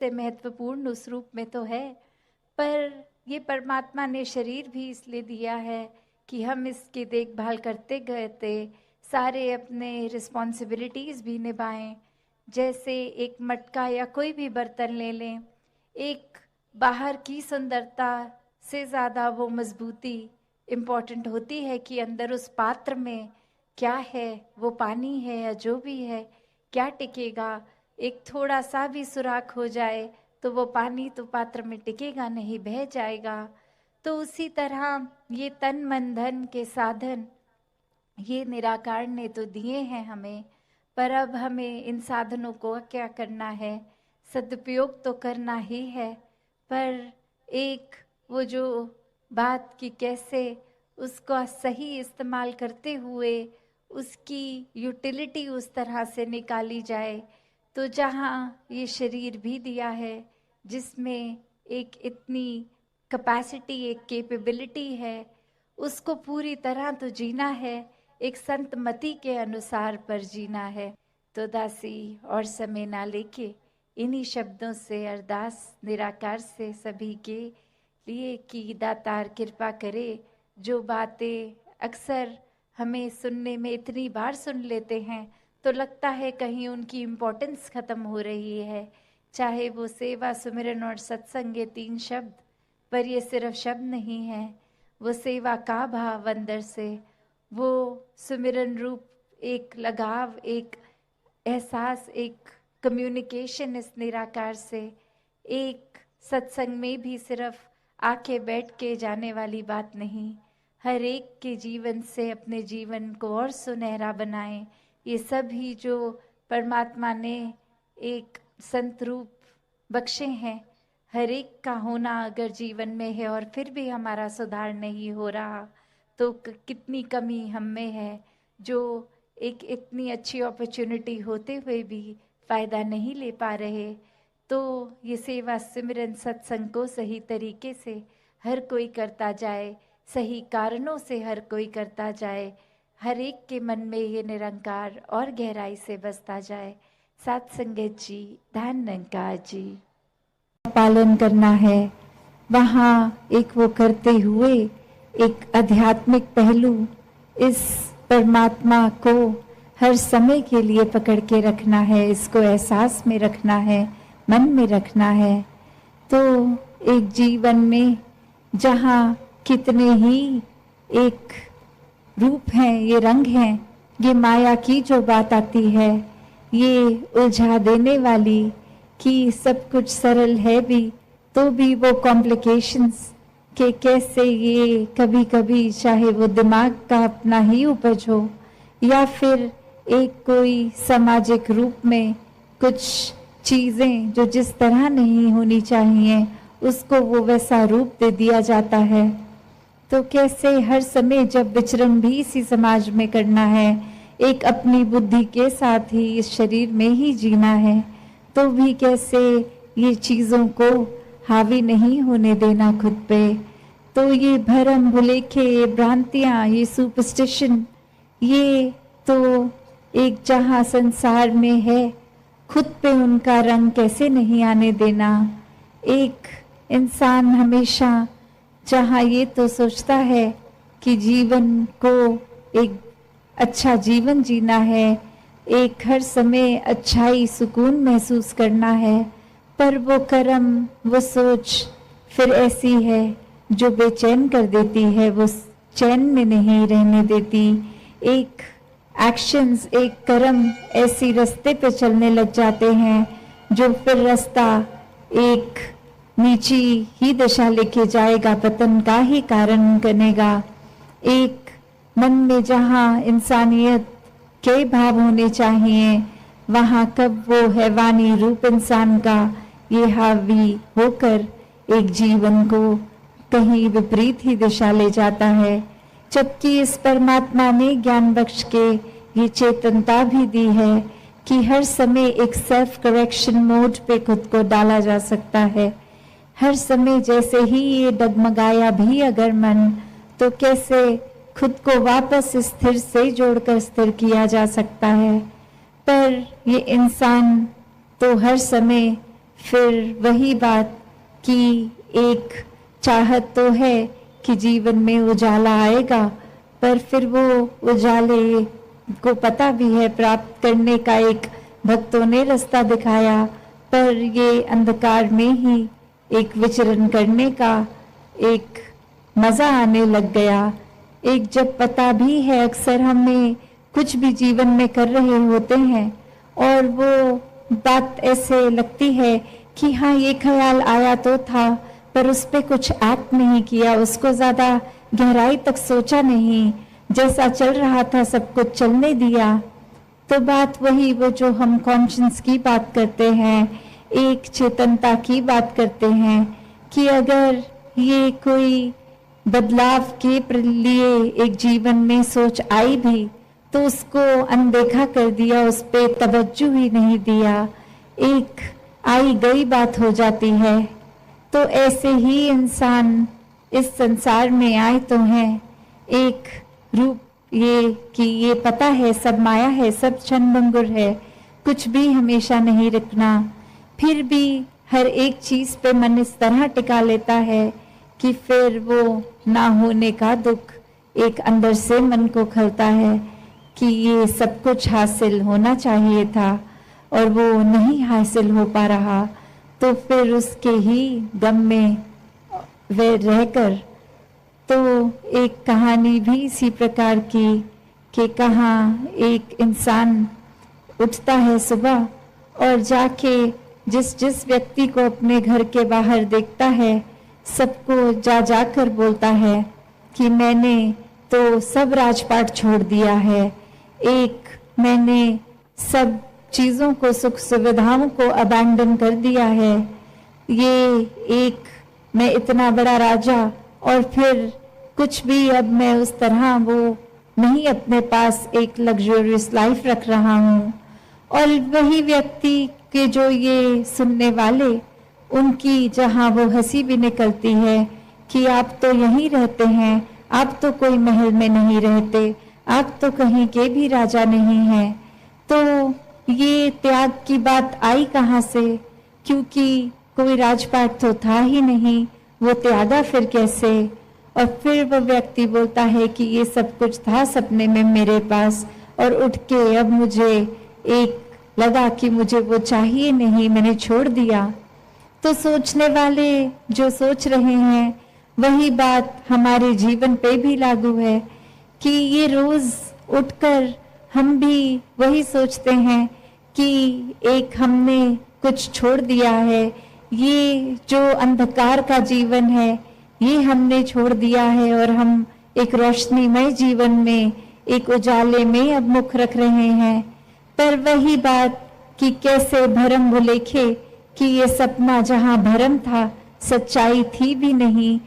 से महत्वपूर्ण उस रूप में तो है, पर ये परमात्मा ने शरीर भी इसलिए दिया है कि हम इसकी देखभाल करते गए सारे अपने रिस्पॉन्सिबिलिटीज़ भी निभाएं। जैसे एक मटका या कोई भी बर्तन ले लें, एक बाहर की सुंदरता से ज़्यादा वो मजबूती इम्पॉर्टेंट होती है कि अंदर उस पात्र में क्या है, वो पानी है या जो भी है, क्या टिकेगा। एक थोड़ा सा भी सुराख हो जाए तो वो पानी तो पात्र में टिकेगा नहीं, बह जाएगा। तो उसी तरह ये तन मन धन के साधन ये निराकार ने तो दिए हैं हमें, पर अब हमें इन साधनों को क्या करना है, सदुपयोग तो करना ही है। पर एक वो जो बात कि कैसे उसका सही इस्तेमाल करते हुए उसकी यूटिलिटी उस तरह से निकाली जाए। तो जहाँ ये शरीर भी दिया है जिसमें एक इतनी कैपेसिटी, एक कैपेबिलिटी है, उसको पूरी तरह तो जीना है, एक संत मति के अनुसार पर जीना है। तो दासी और समय ना लेके इन्हीं शब्दों से अरदास निराकार से सभी के लिए कि दातार कृपा करे। जो बातें अक्सर हमें सुनने में इतनी बार सुन लेते हैं तो लगता है कहीं उनकी इम्पोर्टेंस खत्म हो रही है, चाहे वो सेवा, सुमिरन और सत्संग ये 3 शब्द, पर ये सिर्फ शब्द नहीं है, वो सेवा का भाव अंदर से, वो सुमिरन रूप एक लगाव, एक एहसास, एक कम्युनिकेशन इस निराकार से। एक सत्संग में भी सिर्फ आके बैठ के जाने वाली बात नहीं, हर एक के जीवन से अपने जीवन को और सुनहरा बनाएं। ये सभी जो परमात्मा ने एक संत रूप बख्शे हैं, हर एक का होना अगर जीवन में है और फिर भी हमारा सुधार नहीं हो रहा तो कितनी कमी हम में है, जो एक इतनी अच्छी अपॉर्चुनिटी होते हुए भी फ़ायदा नहीं ले पा रहे। तो ये सेवा सिमरन सत्संग को सही तरीके से हर कोई करता जाए, सही कारणों से हर कोई करता जाए, हर एक के मन में ये निरंकार और गहराई से बसता जाए। सात संगत जी, ध्यान निरंकार जी पालन करना है। वहाँ एक वो करते हुए एक आध्यात्मिक पहलू इस परमात्मा को हर समय के लिए पकड़ के रखना है, इसको एहसास में रखना है, मन में रखना है। तो एक जीवन में जहाँ कितने ही एक रूप हैं, ये रंग हैं, ये माया की जो बात आती है, ये उलझा देने वाली कि सब कुछ सरल है भी तो भी वो कॉम्प्लिकेशंस के कैसे ये कभी कभी चाहे वो दिमाग का अपना ही उपज हो या फिर एक कोई सामाजिक रूप में कुछ चीज़ें जो जिस तरह नहीं होनी चाहिए उसको वो वैसा रूप दे दिया जाता है। तो कैसे हर समय जब विचरण भी इसी समाज में करना है, एक अपनी बुद्धि के साथ ही इस शरीर में ही जीना है, तो भी कैसे ये चीज़ों को हावी नहीं होने देना खुद पे। तो ये भरम भुलेखे, ये भ्रांतियाँ, ये सुपरस्टिशन, ये तो एक जहाँ संसार में है, खुद पे उनका रंग कैसे नहीं आने देना। एक इंसान हमेशा जहाँ ये तो सोचता है कि जीवन को एक अच्छा जीवन जीना है, एक हर समय अच्छाई सुकून महसूस करना है, पर वो कर्म, वो सोच फिर ऐसी है जो बेचैन कर देती है, वो चैन में नहीं रहने देती। एक एक्शंस, एक कर्म ऐसी रास्ते पे चलने लग जाते हैं जो फिर रास्ता एक नीची ही दशा लेके जाएगा, पतन का ही कारण बनेगा। एक मन में जहाँ इंसानियत के भाव होने चाहिए, वहाँ कब वो हैवानी रूप इंसान का ये हावी होकर एक जीवन को कहीं विपरीत ही दिशा ले जाता है। जबकि इस परमात्मा ने ज्ञान बख्श के ये चेतनता भी दी है कि हर समय एक सेल्फ करेक्शन मोड पे खुद को डाला जा सकता है। हर समय जैसे ही ये डगमगाया भी अगर मन, तो कैसे खुद को वापस स्थिर से जोड़कर स्थिर किया जा सकता है। पर ये इंसान तो हर समय फिर वही बात कि एक चाहत तो है कि जीवन में उजाला आएगा, पर फिर वो उजाले को पता भी है प्राप्त करने का एक भक्तों ने रास्ता दिखाया, पर ये अंधकार में ही एक विचरण करने का एक मजा आने लग गया। एक जब पता भी है, अक्सर हमें कुछ भी जीवन में कर रहे होते हैं और वो बात ऐसे लगती है कि हाँ ये ख्याल आया तो था, पर उस पे कुछ एक्ट नहीं किया, उसको ज्यादा गहराई तक सोचा नहीं, जैसा चल रहा था सब कुछ चलने दिया। तो बात वही, वो जो हम कॉन्शियस की बात करते हैं, एक चेतनता की बात करते हैं कि अगर ये कोई बदलाव के लिए एक जीवन में सोच आई भी तो उसको अनदेखा कर दिया, उस पे तवज्जो ही नहीं दिया, एक आई गई बात हो जाती है। तो ऐसे ही इंसान इस संसार में आए तो हैं, एक रूप ये कि ये पता है सब माया है, सब क्षणभंगुर है, कुछ भी हमेशा नहीं रुकना, फिर भी हर एक चीज पे मन इस तरह टिका लेता है कि फिर वो ना होने का दुख एक अंदर से मन को खलता है कि ये सब कुछ हासिल होना चाहिए था और वो नहीं हासिल हो पा रहा। तो फिर उसके ही गम में वे रहकर, तो एक कहानी भी इसी प्रकार की कि कहाँ एक इंसान उठता है सुबह और जाके जिस जिस व्यक्ति को अपने घर के बाहर देखता है सबको जा जाकर बोलता है कि मैंने तो सब राजपाट छोड़ दिया है, एक मैंने सब चीज़ों को, सुख सुविधाओं को अबैंडन कर दिया है, ये एक मैं इतना बड़ा राजा और फिर कुछ भी अब मैं उस तरह वो नहीं अपने पास एक लग्जरियस लाइफ रख रहा हूँ। और वही व्यक्ति के जो ये सुनने वाले, उनकी जहाँ वो हंसी भी निकलती है कि आप तो यहीं रहते हैं, आप तो कोई महल में नहीं रहते, आप तो कहीं के भी राजा नहीं हैं। तो ये त्याग की बात आई कहाँ से, क्योंकि कोई राजपाट तो था ही नहीं, वो त्यागा फिर कैसे। और फिर वो व्यक्ति बोलता है कि ये सब कुछ था सपने में मेरे पास और उठ के अब मुझे एक लगा कि मुझे वो चाहिए नहीं, मैंने छोड़ दिया। तो सोचने वाले जो सोच रहे हैं वही बात हमारे जीवन पे भी लागू है कि ये रोज उठकर हम भी वही सोचते हैं कि एक हमने कुछ छोड़ दिया है, ये जो अंधकार का जीवन है ये हमने छोड़ दिया है और हम एक रोशनीमय जीवन में, एक उजाले में अब मुख रख रहे हैं। पर वही बात कि कैसे भरम भुलेखे कि ये सपना जहाँ भरम था सच्चाई थी भी नहीं,